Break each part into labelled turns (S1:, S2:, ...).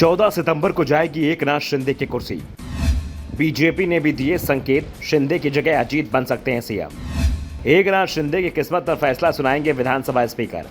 S1: 14 सितंबर को जाएगी एकनाथ शिंदे की कुर्सी। बीजेपी ने भी दिए संकेत, शिंदे की जगह अजीत बन सकते हैं सीएम। एकनाथ शिंदे की किस्मत पर फैसला सुनाएंगे विधानसभा स्पीकर।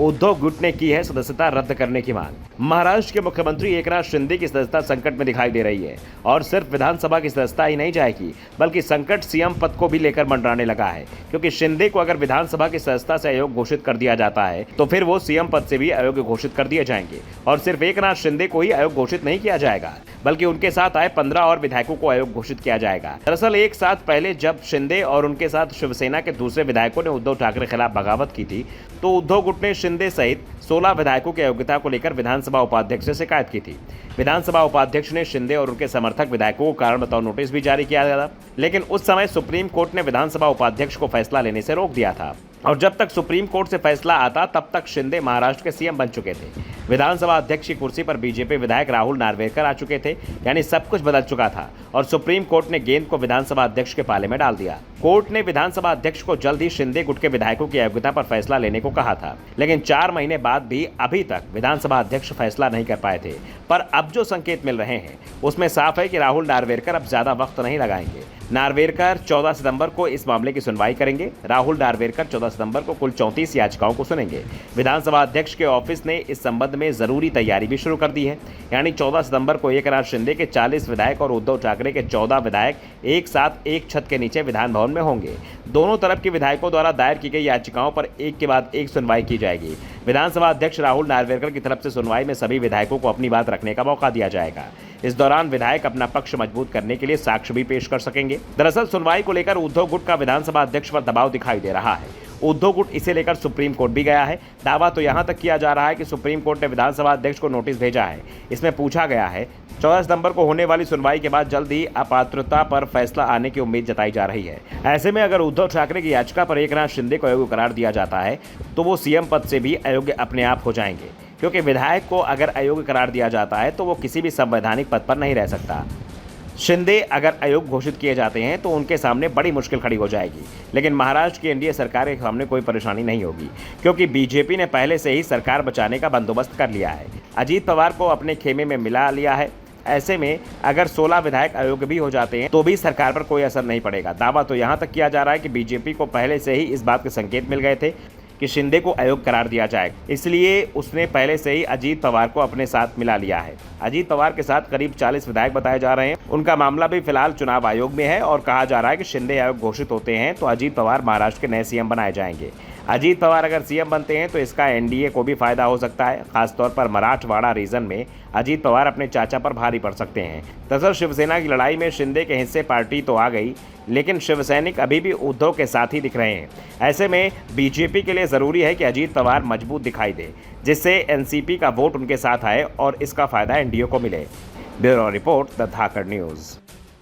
S1: उद्धव गुट ने की है सदस्यता रद्द करने की मांग। महाराष्ट्र के मुख्यमंत्री एकनाथ शिंदे की सदस्यता संकट में दिखाई दे रही है और सिर्फ विधानसभा की सदस्यता ही नहीं जाएगी बल्कि संकट सीएम पद को भी लेकर मंडराने लगा है, क्योंकि शिंदे को अगर विधानसभा की सदस्यता से अयोग्य घोषित कर दिया जाता है तो फिर वो सीएम पद से भी अयोग्य घोषित कर दिए जाएंगे। और सिर्फ एकनाथ शिंदे को ही अयोग्य घोषित नहीं किया जाएगा बल्कि उनके साथ आए 15 और विधायकों को अयोग्य घोषित किया जाएगा। दरअसल एक साथ पहले जब शिंदे और उनके साथ शिवसेना के दूसरे विधायकों ने उद्धव ठाकरे के खिलाफ बगावत की थी तो उद्धव गुट ने शिंदे सहित 16 विधायकों की अयोग्यता को लेकर विधानसभा उपाध्यक्ष से शिकायत की थी। विधानसभा उपाध्यक्ष ने शिंदे और उनके समर्थक विधायकों को कारण बताओ नोटिस भी जारी किया था, लेकिन उस समय सुप्रीम कोर्ट ने विधानसभा उपाध्यक्ष को फैसला लेने से रोक दिया था और जब तक सुप्रीम कोर्ट से फैसला आता तब तक शिंदे महाराष्ट्र के सीएम बन चुके थे। विधानसभा अध्यक्ष की कुर्सी पर बीजेपी विधायक राहुल नार्वेकर आ चुके थे, यानी सब कुछ बदल चुका था और सुप्रीम कोर्ट ने गेंद को विधानसभा अध्यक्ष के पाले में डाल दिया। कोर्ट ने विधानसभा अध्यक्ष को जल्द ही शिंदे गुट के विधायकों की अयोग्यता पर फैसला लेने को कहा था, लेकिन 4 महीने बाद भी अभी तक विधानसभा अध्यक्ष फैसला नहीं कर पाए थे। पर अब जो संकेत मिल रहे हैं उसमें साफ है कि राहुल नार्वेकर अब ज्यादा वक्त नहीं लगाएंगे। नार्वेकर 14 सितंबर को इस मामले की सुनवाई करेंगे। राहुल नार्वेकर 14 सितंबर को कुल 34 याचिकाओं को सुनेंगे। विधानसभा अध्यक्ष के ऑफिस ने इस संबंध में जरूरी तैयारी भी शुरू कर दी है, यानी 14 सितंबर को एकनाथ शिंदे के 40 विधायक और उद्धव ठाकरे के 14 विधायक एक साथ एक छत के नीचे विधान भवन में होंगे। दोनों तरफ के विधायकों द्वारा दायर की गई याचिकाओं पर एक के बाद एक सुनवाई की जाएगी। विधानसभा अध्यक्ष राहुल नार्वेकर की तरफ से सुनवाई में सभी विधायकों को अपनी बात रखने का मौका दिया जाएगा। इस दौरान विधायक अपना पक्ष मजबूत करने के लिए साक्ष्य भी पेश कर सकेंगे। दरअसल सुनवाई को लेकर उद्धव गुट का विधानसभा अध्यक्ष पर दबाव दिखाई दे रहा है। उद्धव गुट इसे लेकर सुप्रीम कोर्ट भी गया है। दावा तो यहां तक किया जा रहा है कि सुप्रीम कोर्ट ने विधानसभा अध्यक्ष को नोटिस भेजा है। इसमें पूछा गया है 14 सितंबर को होने वाली सुनवाई के बाद जल्द ही अपात्रता पर फैसला आने की उम्मीद जताई जा रही है। ऐसे में अगर उद्धव ठाकरे की याचिका पर एकनाथ शिंदे को अयोग्य करार दिया जाता है तो वो सीएम पद से भी अयोग्य अपने आप हो जाएंगे, क्योंकि विधायक को अगर अयोग्य करार दिया जाता है तो वो किसी भी संवैधानिक पद पर नहीं रह सकता। शिंदे अगर अयोग्य घोषित किए जाते हैं तो उनके सामने बड़ी मुश्किल खड़ी हो जाएगी, लेकिन महाराष्ट्र की एनडीए सरकार के सामने कोई परेशानी नहीं होगी, क्योंकि बीजेपी ने पहले से ही सरकार बचाने का बंदोबस्त कर लिया है। अजीत पवार को अपने खेमे में मिला लिया है। ऐसे में अगर 16 विधायक अयोग्य भी हो जाते हैं तो भी सरकार पर कोई असर नहीं पड़ेगा। दावा तो यहाँ तक किया जा रहा है कि बीजेपी को पहले से ही इस बात के संकेत मिल गए थे कि शिंदे को अयोग्य करार दिया जाएगा, इसलिए उसने पहले से ही अजीत पवार को अपने साथ मिला लिया है। अजीत पवार के साथ करीब 40 विधायक बताए जा रहे हैं। उनका मामला भी फिलहाल चुनाव आयोग में है और कहा जा रहा है कि शिंदे अयोग्य घोषित होते हैं तो अजीत पवार महाराष्ट्र के नए सीएम बनाए जाएंगे। अजीत पवार अगर सीएम बनते हैं तो इसका एनडीए को भी फायदा हो सकता है। खासतौर पर मराठवाड़ा रीजन में अजीत पवार अपने चाचा पर भारी पड़ सकते हैं। दरअसल शिवसेना की लड़ाई में शिंदे के हिस्से पार्टी तो आ गई, लेकिन शिवसैनिक अभी भी उद्धव के साथ ही दिख रहे हैं। ऐसे में बीजेपी के लिए जरूरी है कि अजीत पवार मजबूत दिखाई दे, जिससे एनसीपी का वोट उनके साथ आए और इसका फायदा एनडीए को मिले। Bureau report, the Dhakad news.